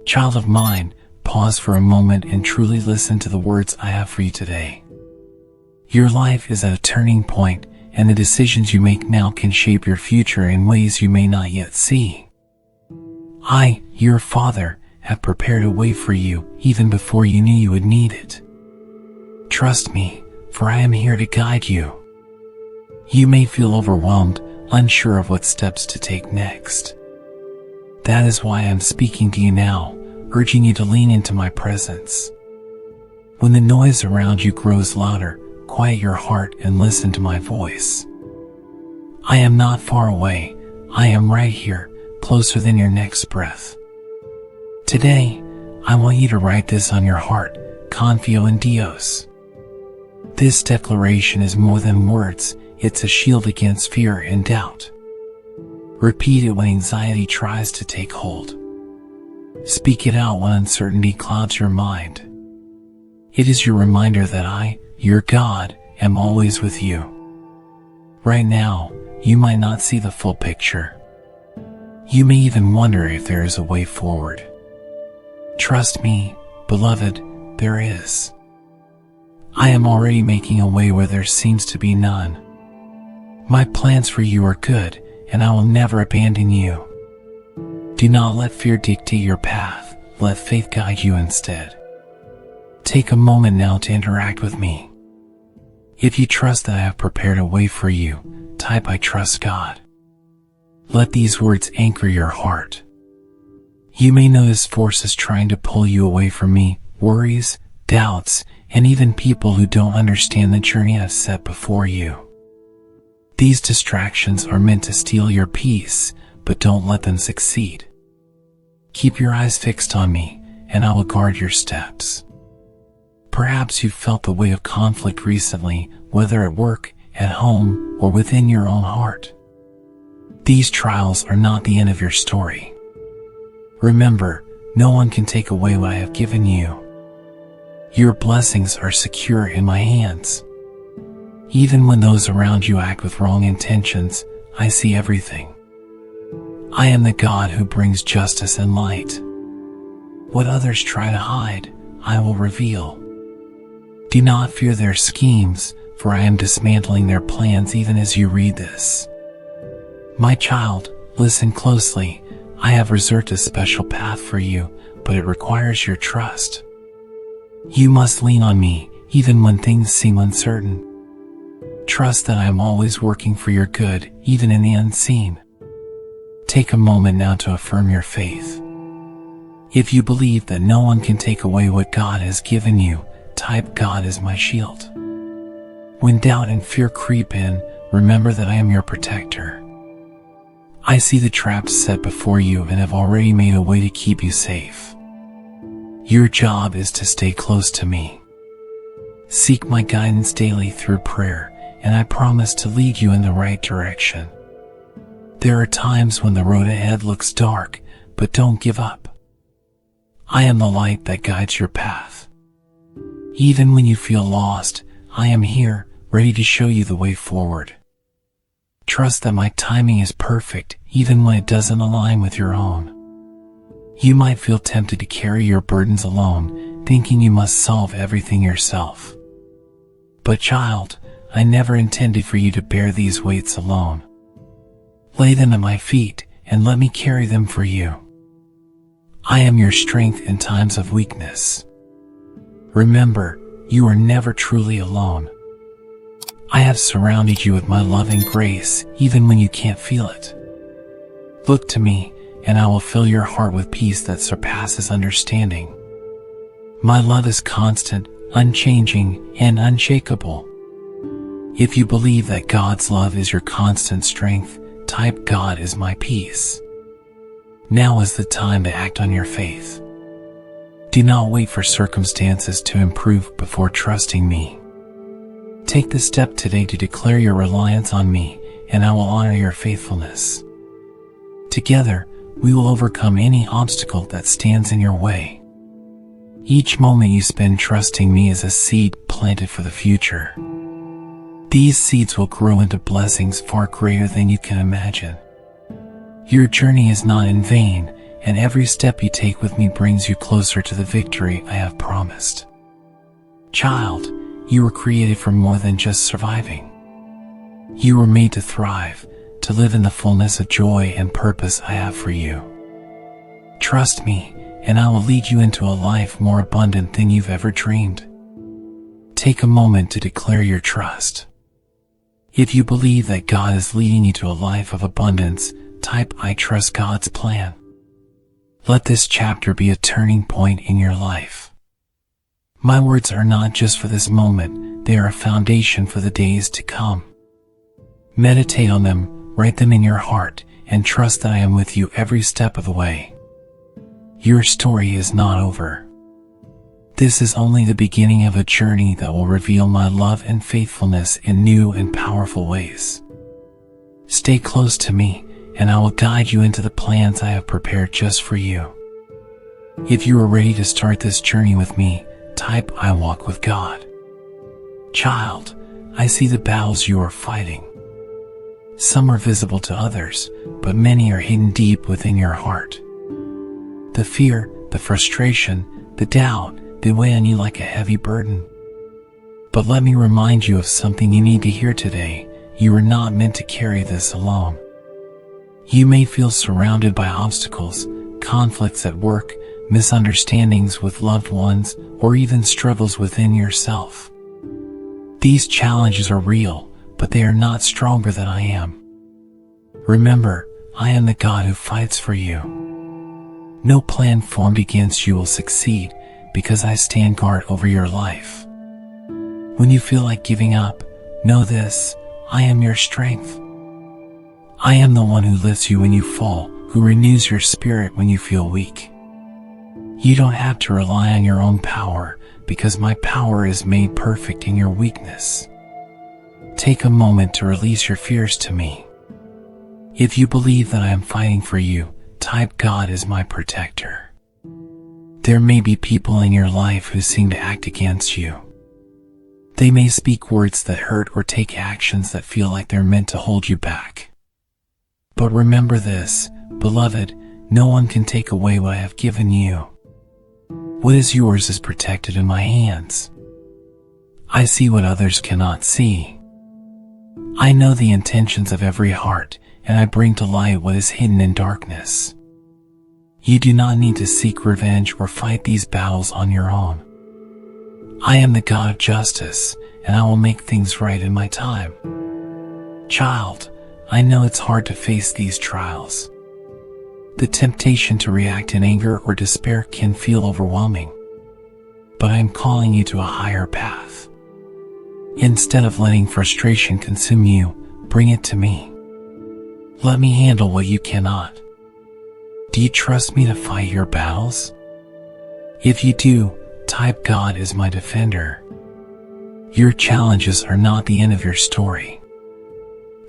Child of mine, pause for a moment and truly listen to the words I have for you today. Your life is at a turning point, and the decisions you make now can shape your future in ways you may not yet see. I, your Father, have prepared a way for you even before you knew you would need it. Trust me, for I am here to guide you. You may feel overwhelmed, unsure of what steps to take next. That is why I am speaking to you now, urging you to lean into my presence. When the noise around you grows louder, quiet your heart and listen to my voice. I am not far away. I am right here, closer than your next breath. Today, I want you to write this on your heart, confío en Dios. This declaration is more than words, it's a shield against fear and doubt. Repeat it when anxiety tries to take hold. Speak it out when uncertainty clouds your mind. It is your reminder that I, your God, am always with you. Right now, you might not see the full picture. You may even wonder if there is a way forward. Trust me, beloved, there is. I am already making a way where there seems to be none. My plans for you are good, and I will never abandon you. Do not let fear dictate your path, let faith guide you instead. Take a moment now to interact with me. If you trust that I have prepared a way for you, type I trust God. Let these words anchor your heart. You may notice forces trying to pull you away from me, worries, doubts, and even people who don't understand the journey I've set before you. These distractions are meant to steal your peace, but don't let them succeed. Keep your eyes fixed on me, and I will guard your steps. Perhaps you've felt the weight of conflict recently, whether at work, at home, or within your own heart. These trials are not the end of your story. Remember, no one can take away what I have given you. Your blessings are secure in my hands. Even when those around you act with wrong intentions, I see everything. I am the God who brings justice and light. What others try to hide, I will reveal. Do not fear their schemes, for I am dismantling their plans even as you read this. My child, listen closely. I have reserved a special path for you, but it requires your trust. You must lean on me, even when things seem uncertain. Trust that I am always working for your good, even in the unseen. Take a moment now to affirm your faith. If you believe that no one can take away what God has given you, type God is my shield. When doubt and fear creep in, remember that I am your protector. I see the traps set before you and have already made a way to keep you safe. Your job is to stay close to me. Seek my guidance daily through prayer, and I promise to lead you in the right direction. There are times when the road ahead looks dark, but don't give up. I am the light that guides your path. Even when you feel lost, I am here, ready to show you the way forward. Trust that my timing is perfect, even when it doesn't align with your own. You might feel tempted to carry your burdens alone, thinking you must solve everything yourself. But child, I never intended for you to bear these weights alone. Lay them at my feet, and let me carry them for you. I am your strength in times of weakness. Remember, you are never truly alone. I have surrounded you with my loving grace, even when you can't feel it. Look to me, and I will fill your heart with peace that surpasses understanding. My love is constant, unchanging, and unshakable. If you believe that God's love is your constant strength, type God is my peace. Now is the time to act on your faith. Do not wait for circumstances to improve before trusting me. Take the step today to declare your reliance on me, and I will honor your faithfulness. Together, we will overcome any obstacle that stands in your way. Each moment you spend trusting me is a seed planted for the future. These seeds will grow into blessings far greater than you can imagine. Your journey is not in vain, and every step you take with me brings you closer to the victory I have promised. Child, you were created for more than just surviving. You were made to thrive, to live in the fullness of joy and purpose I have for you. Trust me, and I will lead you into a life more abundant than you've ever dreamed. Take a moment to declare your trust. If you believe that God is leading you to a life of abundance, type "I trust God's plan." Let this chapter be a turning point in your life. My words are not just for this moment, they are a foundation for the days to come. Meditate on them, write them in your heart, and trust that I am with you every step of the way. Your story is not over. This is only the beginning of a journey that will reveal my love and faithfulness in new and powerful ways. Stay close to me, and I will guide you into the plans I have prepared just for you. If you are ready to start this journey with me, type "I walk with God." Child, I see the battles you are fighting. Some are visible to others, but many are hidden deep within your heart. The fear, the frustration, the doubt, they weigh on you like a heavy burden. But let me remind you of something you need to hear today. You are not meant to carry this alone. You may feel surrounded by obstacles, conflicts at work, misunderstandings with loved ones, or even struggles within yourself. These challenges are real, but they are not stronger than I am. Remember, I am the God who fights for you. No plan formed against you will succeed, because I stand guard over your life. When you feel like giving up, know this: I am your strength. I am the one who lifts you when you fall, who renews your spirit when you feel weak. You don't have to rely on your own power, because my power is made perfect in your weakness. Take a moment to release your fears to me. If you believe that I am fighting for you, type "God is my protector." There may be people in your life who seem to act against you. They may speak words that hurt or take actions that feel like they're meant to hold you back. But remember this, beloved, no one can take away what I have given you. What is yours is protected in my hands. I see what others cannot see. I know the intentions of every heart, and I bring to light what is hidden in darkness. You do not need to seek revenge or fight these battles on your own. I am the God of justice, and I will make things right in my time. Child, I know it's hard to face these trials. The temptation to react in anger or despair can feel overwhelming. But I am calling you to a higher path. Instead of letting frustration consume you, bring it to me. Let me handle what you cannot. Do you trust me to fight your battles? If you do, type "God is my defender." Your challenges are not the end of your story.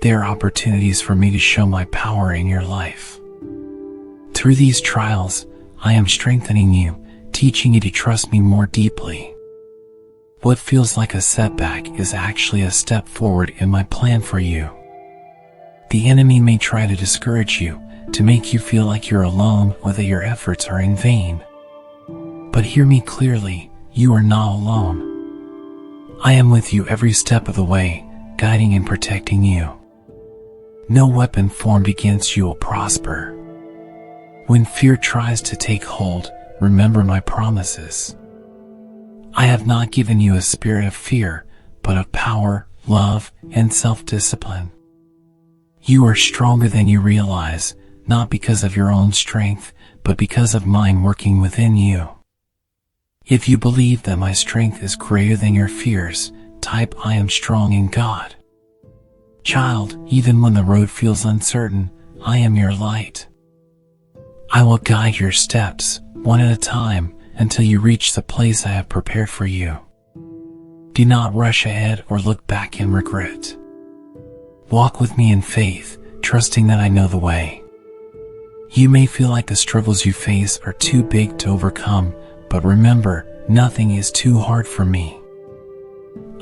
They are opportunities for me to show my power in your life. Through these trials, I am strengthening you, teaching you to trust me more deeply. What feels like a setback is actually a step forward in my plan for you. The enemy may try to discourage you, to make you feel like you're alone or that your efforts are in vain. But hear me clearly, you are not alone. I am with you every step of the way, guiding and protecting you. No weapon formed against you will prosper. When fear tries to take hold, remember my promises. I have not given you a spirit of fear, but of power, love, and self-discipline. You are stronger than you realize, not because of your own strength, but because of mine working within you. If you believe that my strength is greater than your fears, type "I am strong in God." Child, even when the road feels uncertain, I am your light. I will guide your steps, one at a time, until you reach the place I have prepared for you. Do not rush ahead or look back in regret. Walk with me in faith, trusting that I know the way. You may feel like the struggles you face are too big to overcome, but remember, nothing is too hard for me.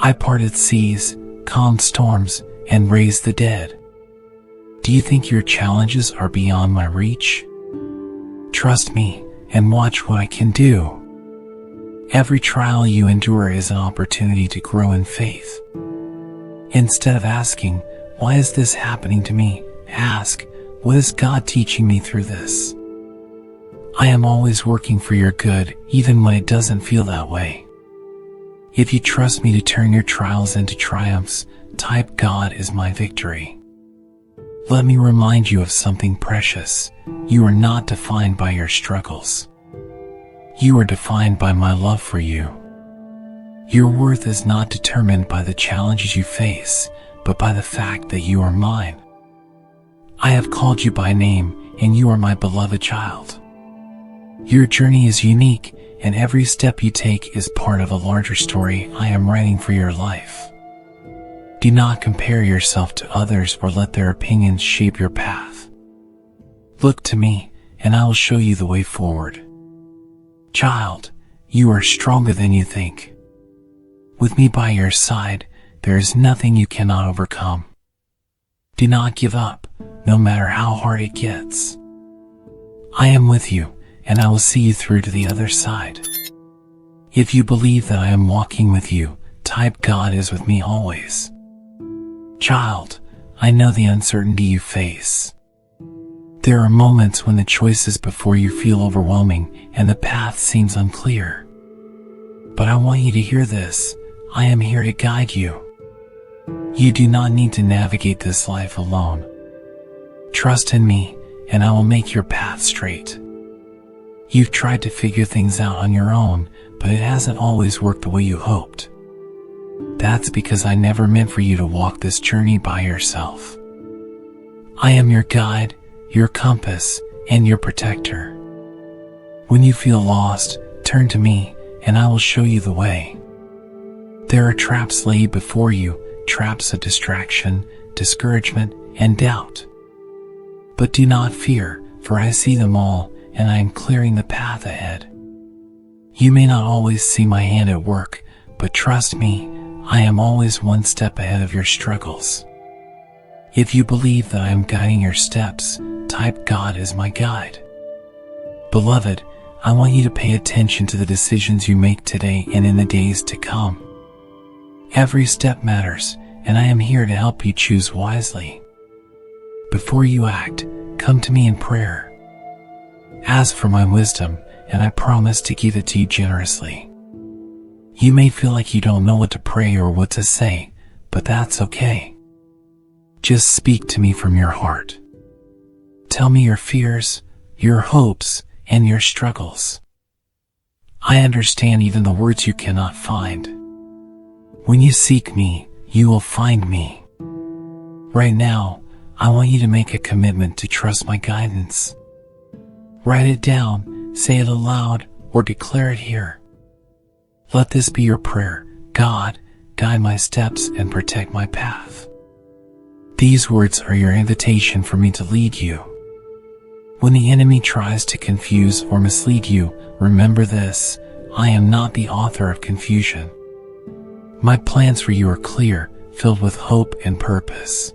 I parted seas, calmed storms, and raised the dead. Do you think your challenges are beyond my reach? Trust me and watch what I can do. Every trial you endure is an opportunity to grow in faith. Instead of asking, "Why is this happening to me?" ask, "What is God teaching me through this?" I am always working for your good, even when it doesn't feel that way. If you trust me to turn your trials into triumphs, type "God is my victory." Let me remind you of something precious. You are not defined by your struggles. You are defined by my love for you. Your worth is not determined by the challenges you face, but by the fact that you are mine. I have called you by name, and you are my beloved child. Your journey is unique, and every step you take is part of a larger story I am writing for your life. Do not compare yourself to others or let their opinions shape your path. Look to me, and I will show you the way forward. Child, you are stronger than you think. With me by your side, there is nothing you cannot overcome. Do not give up, no matter how hard it gets. I am with you, and I will see you through to the other side. If you believe that I am walking with you, type "God is with me always." Child, I know the uncertainty you face. There are moments when the choices before you feel overwhelming and the path seems unclear. But I want you to hear this. I am here to guide you. You do not need to navigate this life alone. Trust in me, and I will make your path straight. You've tried to figure things out on your own, but it hasn't always worked the way you hoped. That's because I never meant for you to walk this journey by yourself. I am your guide, your compass, and your protector. When you feel lost, turn to me, and I will show you the way. There are traps laid before you, traps of distraction, discouragement, and doubt. But do not fear, for I see them all, and I am clearing the path ahead. You may not always see my hand at work, but trust me, I am always one step ahead of your struggles. If you believe that I am guiding your steps, type "God is my guide." Beloved, I want you to pay attention to the decisions you make today and in the days to come. Every step matters, and I am here to help you choose wisely. Before you act, come to me in prayer. Ask for my wisdom, and I promise to give it to you generously. You may feel like you don't know what to pray or what to say, but that's okay. Just speak to me from your heart. Tell me your fears, your hopes, and your struggles. I understand even the words you cannot find. When you seek me, you will find me. Right now, I want you to make a commitment to trust my guidance. Write it down, say it aloud, or declare it here. Let this be your prayer. God, guide my steps and protect my path. These words are your invitation for me to lead you. When the enemy tries to confuse or mislead you, remember this: I am not the author of confusion. My plans for you are clear, filled with hope and purpose.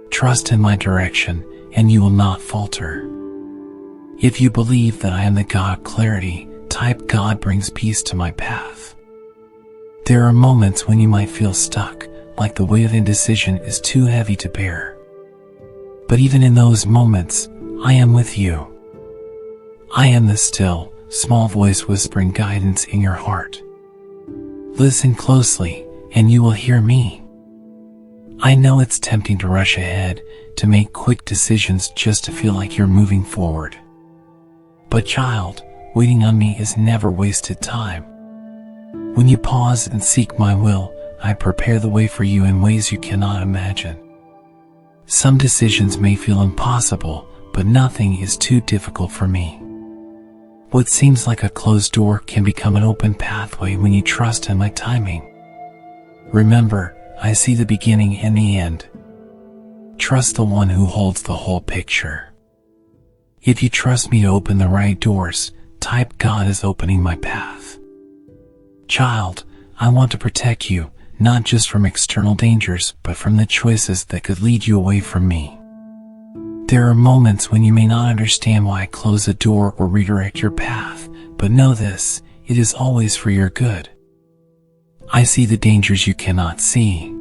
Trust in my direction, and you will not falter. If you believe that I am the God of clarity, type "God brings peace to my path." There are moments when you might feel stuck, like the weight of indecision is too heavy to bear. But even in those moments, I am with you. I am the still, small voice whispering guidance in your heart. Listen closely, and you will hear me. I know it's tempting to rush ahead, to make quick decisions just to feel like you're moving forward. But child, waiting on me is never wasted time. When you pause and seek my will, I prepare the way for you in ways you cannot imagine. Some decisions may feel impossible, but nothing is too difficult for me. What seems like a closed door can become an open pathway when you trust in my timing. Remember, I see the beginning and the end. Trust the one who holds the whole picture. If you trust me to open the right doors, type "God is opening my path." Child, I want to protect you, not just from external dangers, but from the choices that could lead you away from me. There are moments when you may not understand why I close a door or redirect your path, but know this, it is always for your good. I see the dangers you cannot see.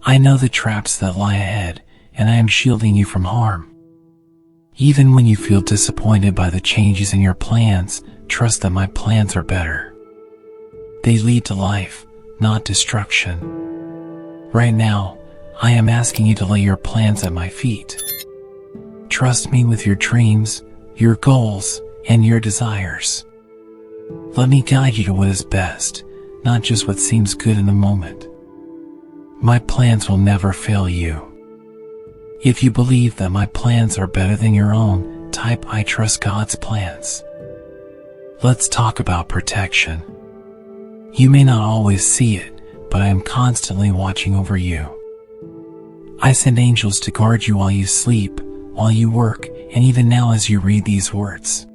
I know the traps that lie ahead, and I am shielding you from harm. Even when you feel disappointed by the changes in your plans, trust that my plans are better. They lead to life, not destruction. Right now, I am asking you to lay your plans at my feet. Trust me with your dreams, your goals, and your desires. Let me guide you to what is best, not just what seems good in the moment. My plans will never fail you. If you believe that my plans are better than your own, type I trust God's plans. Let's talk about protection. You may not always see it, but I am constantly watching over you. I send angels to guard you while you sleep, while you work, and even now as you read these words.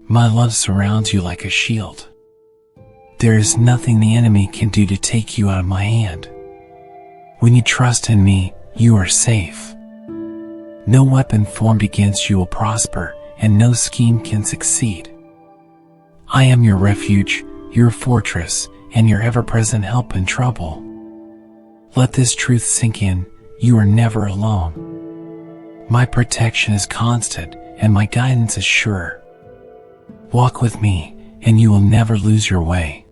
My love surrounds you like a shield. There is nothing the enemy can do to take you out of my hand. When you trust in me, you are safe. No weapon formed against you will prosper, and no scheme can succeed. I am your refuge, your fortress, and your ever-present help in trouble. Let this truth sink in, you are never alone. My protection is constant, and my guidance is sure. Walk with me, and you will never lose your way.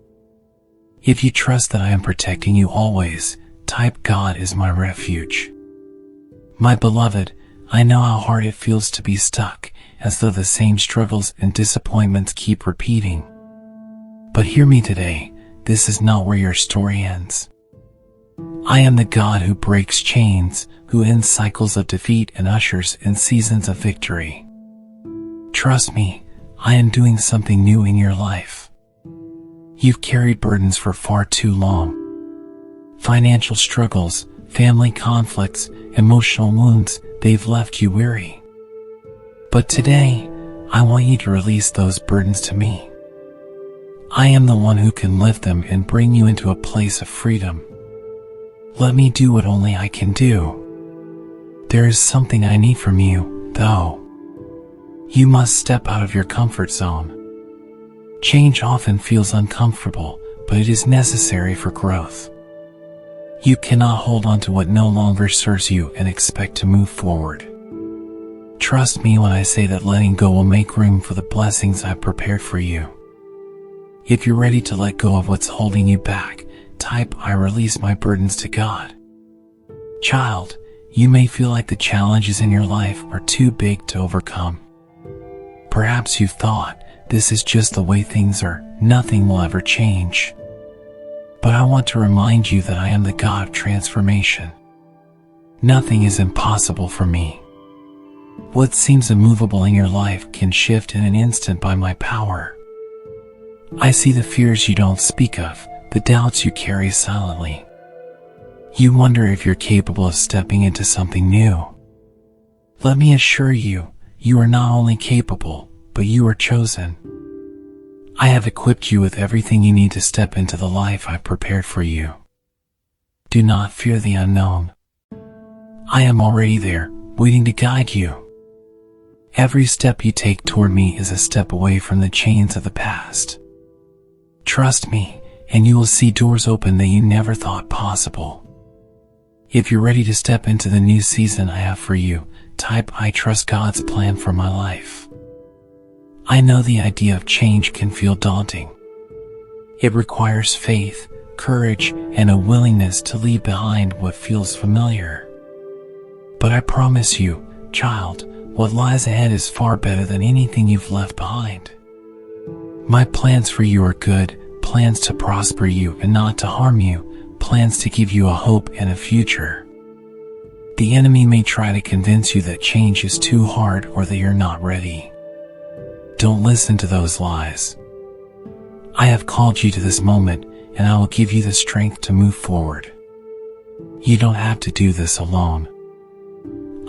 If you trust that I am protecting you always, type God is my refuge. My beloved, I know how hard it feels to be stuck, as though the same struggles and disappointments keep repeating. But hear me today, this is not where your story ends. I am the God who breaks chains, who ends cycles of defeat and ushers in seasons of victory. Trust me, I am doing something new in your life. You've carried burdens for far too long. Financial struggles, family conflicts, emotional wounds, they've left you weary. But today, I want you to release those burdens to me. I am the one who can lift them and bring you into a place of freedom. Let me do what only I can do. There is something I need from you, though. You must step out of your comfort zone. Change often feels uncomfortable, but it is necessary for growth. You cannot hold on to what no longer serves you and expect to move forward. Trust me when I say that letting go will make room for the blessings I've prepared for you. If you're ready to let go of what's holding you back, type I release my burdens to God. Child, you may feel like the challenges in your life are too big to overcome. Perhaps you've thought, this is just the way things are, nothing will ever change. But I want to remind you that I am the God of transformation. Nothing is impossible for me. What seems immovable in your life can shift in an instant by my power. I see the fears you don't speak of, the doubts you carry silently. You wonder if you're capable of stepping into something new. Let me assure you, you are not only capable, but you are chosen. I have equipped you with everything you need to step into the life I've prepared for you. Do not fear the unknown. I am already there, waiting to guide you. Every step you take toward me is a step away from the chains of the past. Trust me, and you will see doors open that you never thought possible. If you're ready to step into the new season I have for you, type I trust God's plan for my life. I know the idea of change can feel daunting. It requires faith, courage, and a willingness to leave behind what feels familiar. But I promise you, child, what lies ahead is far better than anything you've left behind. My plans for you are good, plans to prosper you and not to harm you, plans to give you a hope and a future. The enemy may try to convince you that change is too hard or that you're not ready. Don't listen to those lies. I have called you to this moment, and I will give you the strength to move forward. You don't have to do this alone.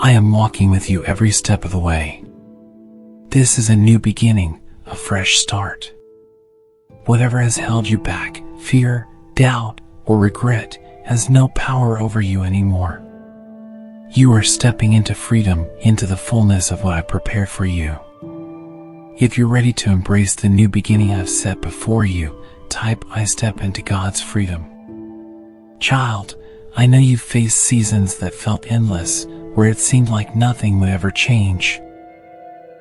I am walking with you every step of the way. This is a new beginning, a fresh start. Whatever has held you back, fear, doubt, or regret, has no power over you anymore. You are stepping into freedom, into the fullness of what I prepared for you. If you're ready to embrace the new beginning I've set before you, type I step into God's freedom. Child, I know you've faced seasons that felt endless, where it seemed like nothing would ever change.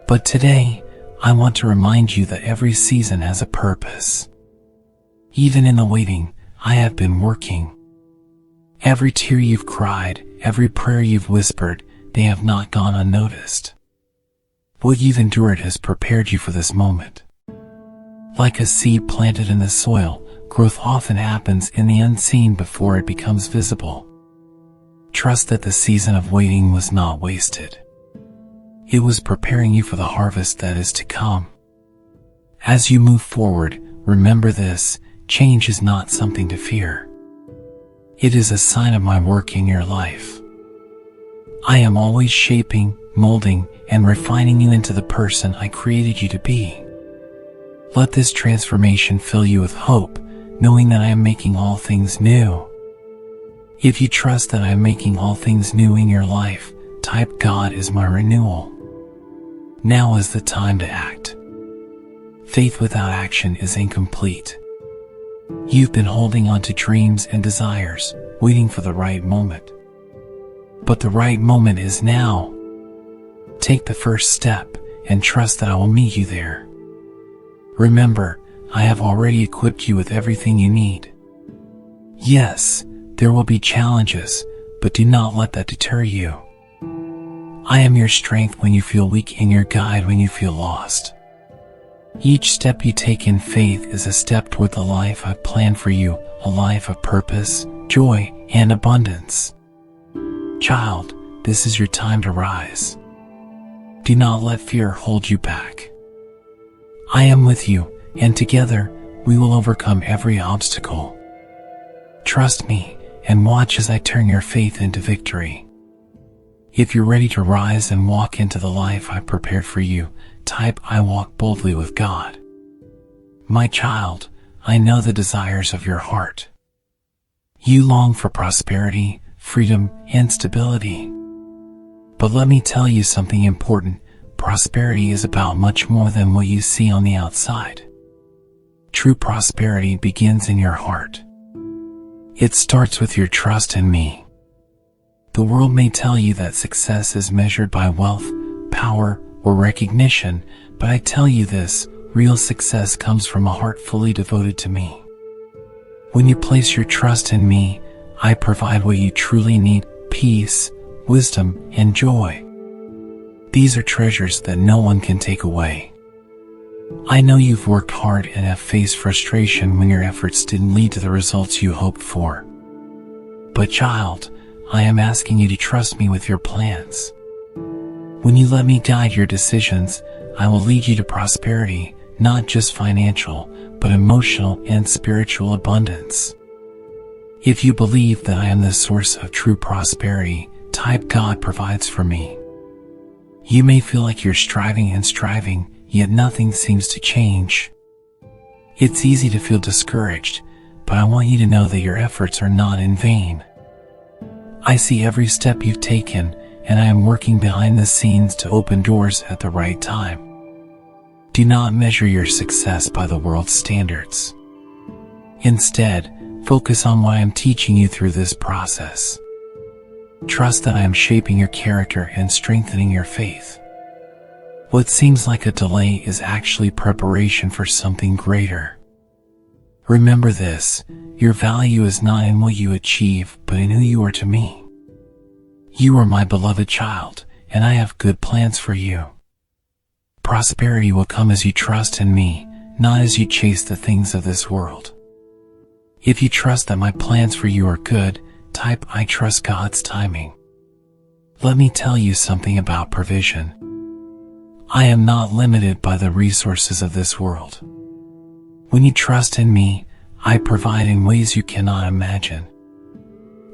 But today, I want to remind you that every season has a purpose. Even in the waiting, I have been working. Every tear you've cried, every prayer you've whispered, they have not gone unnoticed. What you've endured has prepared you for this moment. Like a seed planted in the soil, growth often happens in the unseen before it becomes visible. Trust that the season of waiting was not wasted. It was preparing you for the harvest that is to come. As you move forward, remember this: change is not something to fear. It is a sign of my work in your life. I am always shaping, molding, and refining you into the person I created you to be. Let this transformation fill you with hope, knowing that I am making all things new. If you trust that I am making all things new in your life, type God is my renewal. Now is the time to act. Faith without action is incomplete. You've been holding on to dreams and desires, waiting for the right moment. But the right moment is now. Take the first step and trust that I will meet you there. Remember, I have already equipped you with everything you need. Yes, there will be challenges, but do not let that deter you. I am your strength when you feel weak and your guide when you feel lost. Each step you take in faith is a step toward the life I've planned for you, a life of purpose, joy, and abundance. Child, this is your time to rise. Do not let fear hold you back. I am with you, and together, we will overcome every obstacle. Trust me, and watch as I turn your faith into victory. If you're ready to rise and walk into the life I prepared for you, type I walk boldly with God. My child, I know the desires of your heart. You long for prosperity, freedom, and stability. But let me tell you something important. Prosperity is about much more than what you see on the outside. True prosperity begins in your heart. It starts with your trust in me. The world may tell you that success is measured by wealth, power, or recognition, but I tell you this: real success comes from a heart fully devoted to me. When you place your trust in me, I provide what you truly need: peace, wisdom, and joy. These are treasures that no one can take away. I know you've worked hard and have faced frustration when your efforts didn't lead to the results you hoped for. But child, I am asking you to trust me with your plans. When you let me guide your decisions, I will lead you to prosperity, not just financial, but emotional and spiritual abundance. If you believe that I am the source of true prosperity, type God provides for me. You may feel like you're striving and striving, yet nothing seems to change. It's easy to feel discouraged, but I want you to know that your efforts are not in vain. I see every step you've taken, and I am working behind the scenes to open doors at the right time. Do not measure your success by the world's standards. Instead, focus on what I am teaching you through this process. Trust that I am shaping your character and strengthening your faith. What seems like a delay is actually preparation for something greater. Remember this: your value is not in what you achieve, but in who you are to me. You are my beloved child, and I have good plans for you. Prosperity will come as you trust in me, not as you chase the things of this world. If you trust that my plans for you are good, type I trust God's timing. Let me tell you something about provision. I am not limited by the resources of this world. When you trust in me, I provide in ways you cannot imagine.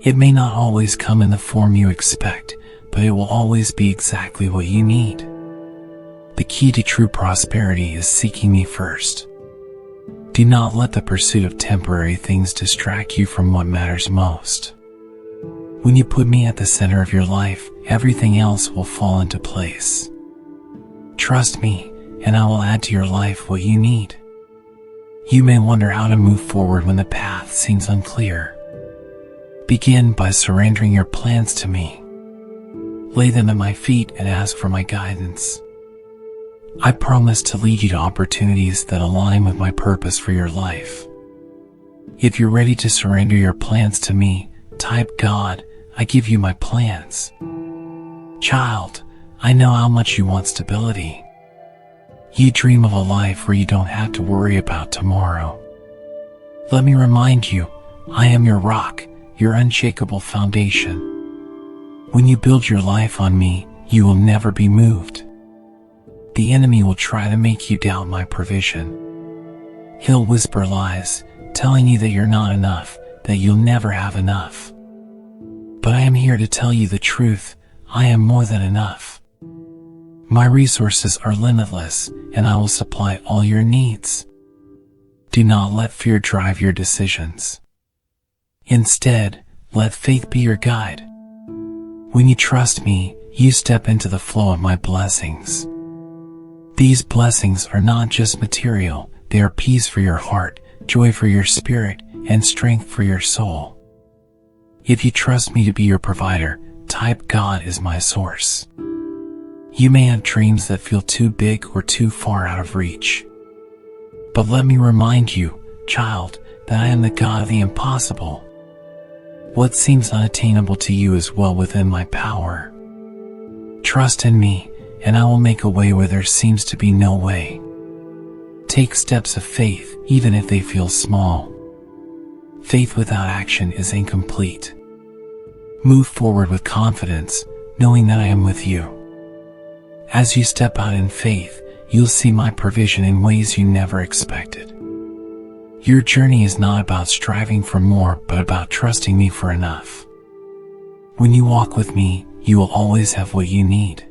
It may not always come in the form you expect, but it will always be exactly what you need. The key to true prosperity is seeking me first. Do not let the pursuit of temporary things distract you from what matters most. When you put me at the center of your life, everything else will fall into place. Trust me, and I will add to your life what you need. You may wonder how to move forward when the path seems unclear. Begin by surrendering your plans to me. Lay them at my feet and ask for my guidance. I promise to lead you to opportunities that align with my purpose for your life. If you're ready to surrender your plans to me, type God, I give you my plans. Child, I know how much you want stability. You dream of a life where you don't have to worry about tomorrow. Let me remind you, I am your rock, your unshakable foundation. When you build your life on me, you will never be moved. The enemy will try to make you doubt my provision. He'll whisper lies, telling you that you're not enough, that you'll never have enough. But I am here to tell you the truth, I am more than enough. My resources are limitless, and I will supply all your needs. Do not let fear drive your decisions. Instead, let faith be your guide. When you trust me, you step into the flow of my blessings. These blessings are not just material, they are peace for your heart, joy for your spirit, and strength for your soul. If you trust me to be your provider, type God is my source. You may have dreams that feel too big or too far out of reach. But let me remind you, child, that I am the God of the impossible. What seems unattainable to you is well within my power. Trust in me, and I will make a way where there seems to be no way. Take steps of faith, even if they feel small. Faith without action is incomplete. Move forward with confidence, knowing that I am with you. As you step out in faith, you'll see my provision in ways you never expected. Your journey is not about striving for more, but about trusting me for enough. When you walk with me, you will always have what you need.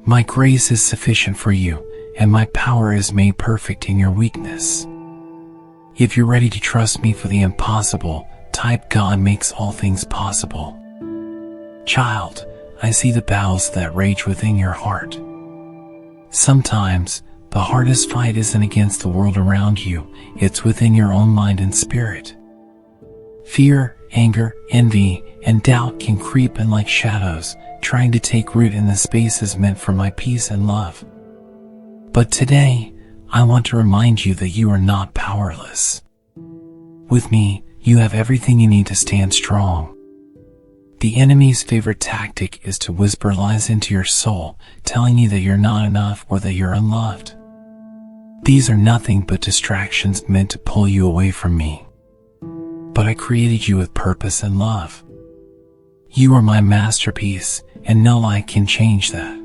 My grace is sufficient for you, and my power is made perfect in your weakness. If you're ready to trust me for the impossible, type God makes all things possible. Child, I see the battles that rage within your heart. Sometimes, the hardest fight isn't against the world around you, it's within your own mind and spirit. Fear, anger, envy, and doubt can creep in like shadows, trying to take root in the spaces meant for my peace and love. But today, I want to remind you that you are not powerless. With me, you have everything you need to stand strong. The enemy's favorite tactic is to whisper lies into your soul, telling you that you're not enough or that you're unloved. These are nothing but distractions meant to pull you away from me. But I created you with purpose and love. You are my masterpiece, and no lie can change that.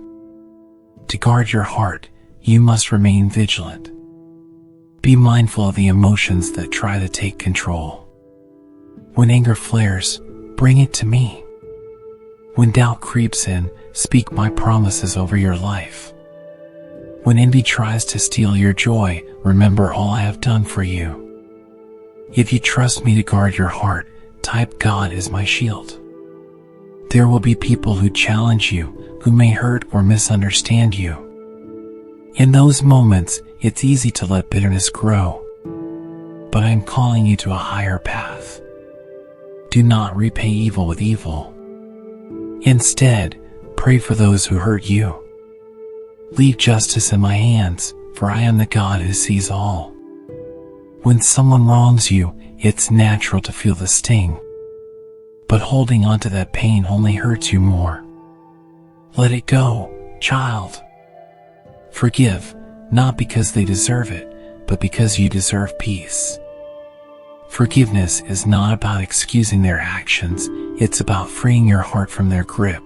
To guard your heart, you must remain vigilant. Be mindful of the emotions that try to take control. When anger flares, bring it to me. When doubt creeps in, speak my promises over your life. When envy tries to steal your joy, remember all I have done for you. If you trust me to guard your heart, type God is my shield. There will be people who challenge you, who may hurt or misunderstand you. In those moments, it's easy to let bitterness grow. But I am calling you to a higher path. Do not repay evil with evil. Instead, pray for those who hurt you. Leave justice in my hands, for I am the God who sees all. When someone wrongs you, it's natural to feel the sting. But holding on to that pain only hurts you more. Let it go, child. Forgive, not because they deserve it, but because you deserve peace. Forgiveness is not about excusing their actions, it's about freeing your heart from their grip.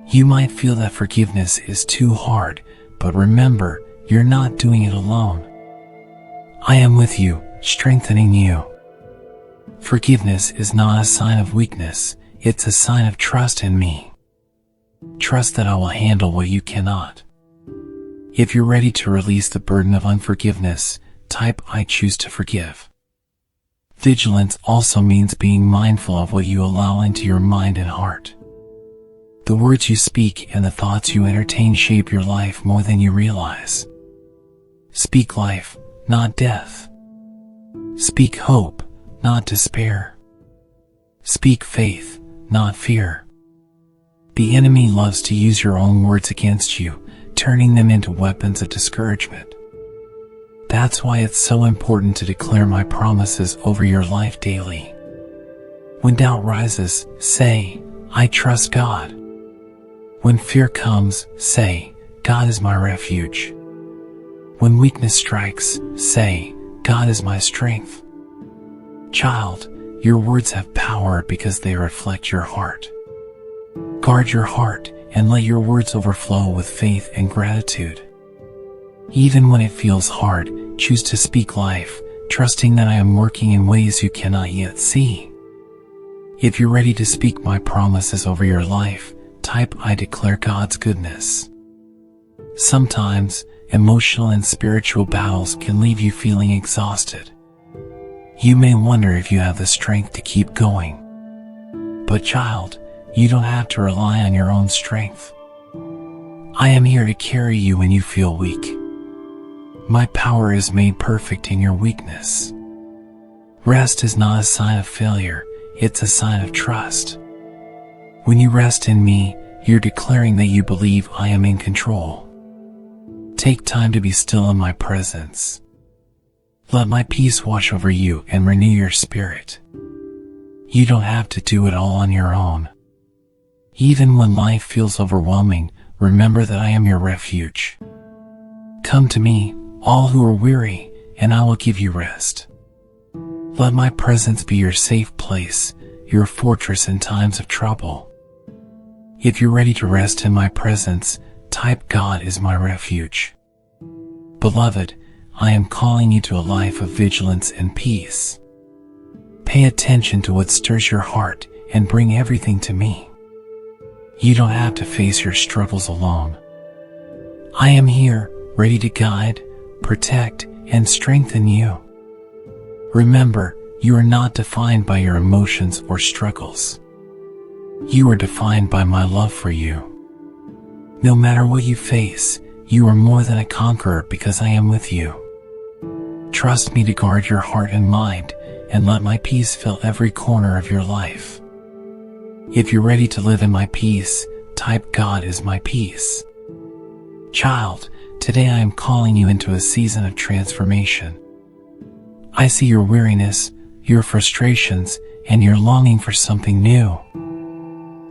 You might feel that forgiveness is too hard, but remember, you're not doing it alone. I am with you, strengthening you. Forgiveness is not a sign of weakness, it's a sign of trust in me. Trust that I will handle what you cannot. If you're ready to release the burden of unforgiveness, type I choose to forgive. Vigilance also means being mindful of what you allow into your mind and heart. The words you speak and the thoughts you entertain shape your life more than you realize. Speak life, not death. Speak hope, not despair. Speak faith, not fear. The enemy loves to use your own words against you, turning them into weapons of discouragement. That's why it's so important to declare my promises over your life daily. When doubt rises, say, I trust God. When fear comes, say, God is my refuge. When weakness strikes, say, God is my strength. Child, your words have power because they reflect your heart. Guard your heart and let your words overflow with faith and gratitude. Even when it feels hard, choose to speak life, trusting that I am working in ways you cannot yet see. If you're ready to speak my promises over your life, type I declare God's goodness. Sometimes, emotional and spiritual battles can leave you feeling exhausted. You may wonder if you have the strength to keep going. But child, you don't have to rely on your own strength. I am here to carry you when you feel weak. My power is made perfect in your weakness. Rest is not a sign of failure, it's a sign of trust. When you rest in me, you're declaring that you believe I am in control. Take time to be still in my presence. Let my peace wash over you and renew your spirit. You don't have to do it all on your own. Even when life feels overwhelming, remember that I am your refuge. Come to me, all who are weary, and I will give you rest. Let my presence be your safe place, your fortress in times of trouble. If you're ready to rest in my presence, type God is my refuge. Beloved, I am calling you to a life of vigilance and peace. Pay attention to what stirs your heart and bring everything to me. You don't have to face your struggles alone. I am here, ready to guide, protect, and strengthen you. Remember, you are not defined by your emotions or struggles. You are defined by my love for you. No matter what you face, you are more than a conqueror because I am with you. Trust me to guard your heart and mind, and let my peace fill every corner of your life. If you're ready to live in my peace, type God is my peace. Child, today I am calling you into a season of transformation. I see your weariness, your frustrations, and your longing for something new.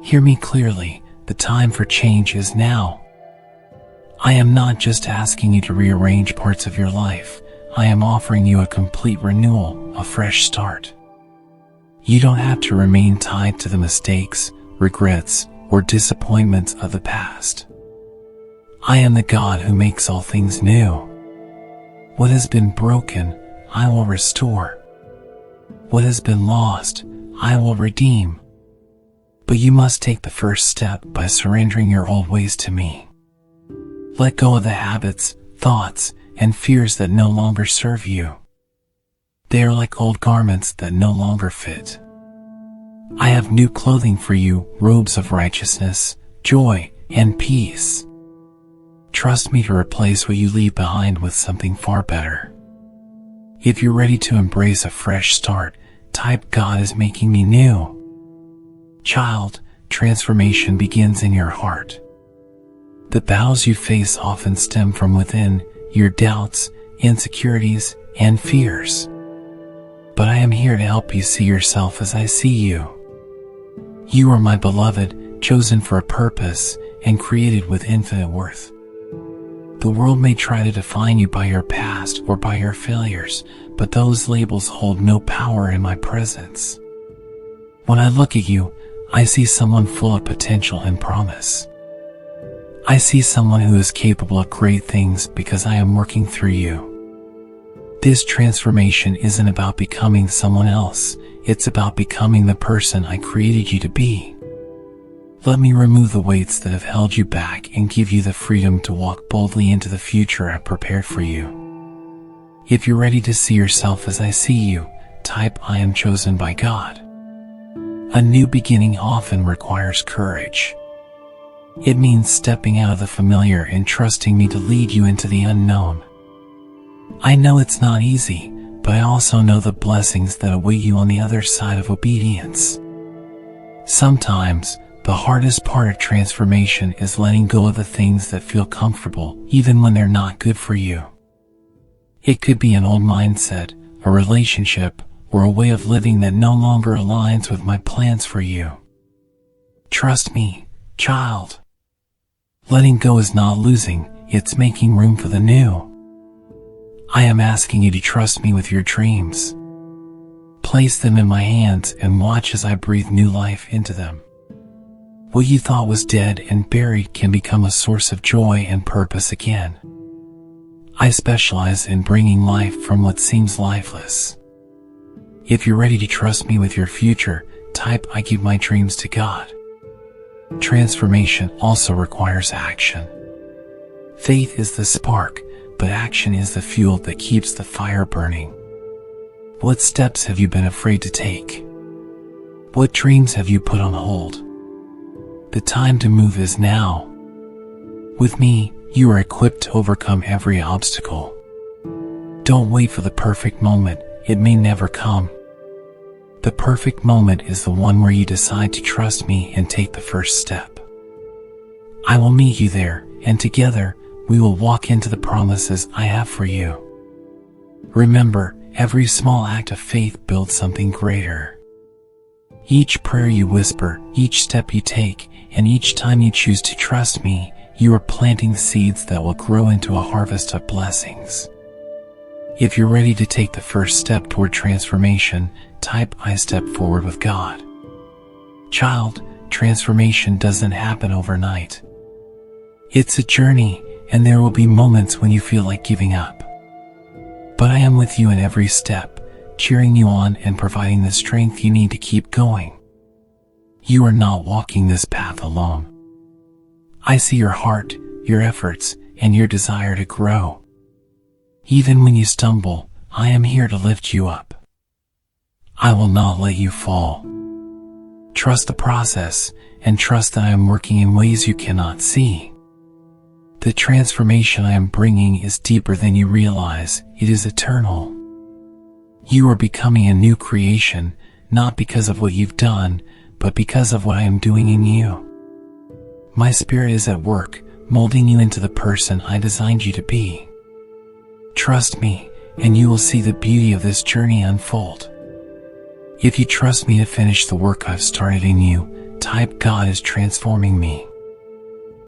Hear me clearly, the time for change is now. I am not just asking you to rearrange parts of your life, I am offering you a complete renewal, a fresh start. You don't have to remain tied to the mistakes, regrets, or disappointments of the past. I am the God who makes all things new. What has been broken, I will restore. What has been lost, I will redeem. But you must take the first step by surrendering your old ways to me. Let go of the habits, thoughts, and fears that no longer serve you. They are like old garments that no longer fit. I have new clothing for you, robes of righteousness, joy, and peace. Trust me to replace what you leave behind with something far better. If you're ready to embrace a fresh start, type God is making me new. Child, transformation begins in your heart. The battles you face often stem from within, your doubts, insecurities, and fears. But I am here to help you see yourself as I see you. You are my beloved, chosen for a purpose, and created with infinite worth. The world may try to define you by your past or by your failures, but those labels hold no power in my presence. When I look at you, I see someone full of potential and promise. I see someone who is capable of great things because I am working through you. This transformation isn't about becoming someone else, it's about becoming the person I created you to be. Let me remove the weights that have held you back and give you the freedom to walk boldly into the future I've prepared for you. If you're ready to see yourself as I see you, type I am chosen by God. A new beginning often requires courage. It means stepping out of the familiar and trusting me to lead you into the unknown. I know it's not easy, but I also know the blessings that await you on the other side of obedience. Sometimes, the hardest part of transformation is letting go of the things that feel comfortable, even when they're not good for you. It could be an old mindset, a relationship, or a way of living that no longer aligns with my plans for you. Trust me, child. Letting go is not losing, it's making room for the new. I am asking you to trust me with your dreams. Place them in my hands and watch as I breathe new life into them. What you thought was dead and buried can become a source of joy and purpose again. I specialize in bringing life from what seems lifeless. If you're ready to trust me with your future, type I give my dreams to God. Transformation also requires action. Faith is the spark, but action is the fuel that keeps the fire burning. What steps have you been afraid to take? What dreams have you put on hold? The time to move is now. With me, you are equipped to overcome every obstacle. Don't wait for the perfect moment, it may never come. The perfect moment is the one where you decide to trust me and take the first step. I will meet you there, and together, we will walk into the promises I have for you. Remember, every small act of faith builds something greater. Each prayer you whisper, each step you take, and each time you choose to trust me, you are planting seeds that will grow into a harvest of blessings. If you're ready to take the first step toward transformation, type I step forward with God. Child, transformation doesn't happen overnight. It's a journey, and there will be moments when you feel like giving up. But I am with you in every step, cheering you on and providing the strength you need to keep going. You are not walking this path alone. I see your heart, your efforts, and your desire to grow. Even when you stumble, I am here to lift you up. I will not let you fall. Trust the process, and trust that I am working in ways you cannot see. The transformation I am bringing is deeper than you realize, it is eternal. You are becoming a new creation, not because of what you've done, but because of what I am doing in you. My spirit is at work, molding you into the person I designed you to be. Trust me, and you will see the beauty of this journey unfold. If you trust me to finish the work I've started in you, type God is transforming me.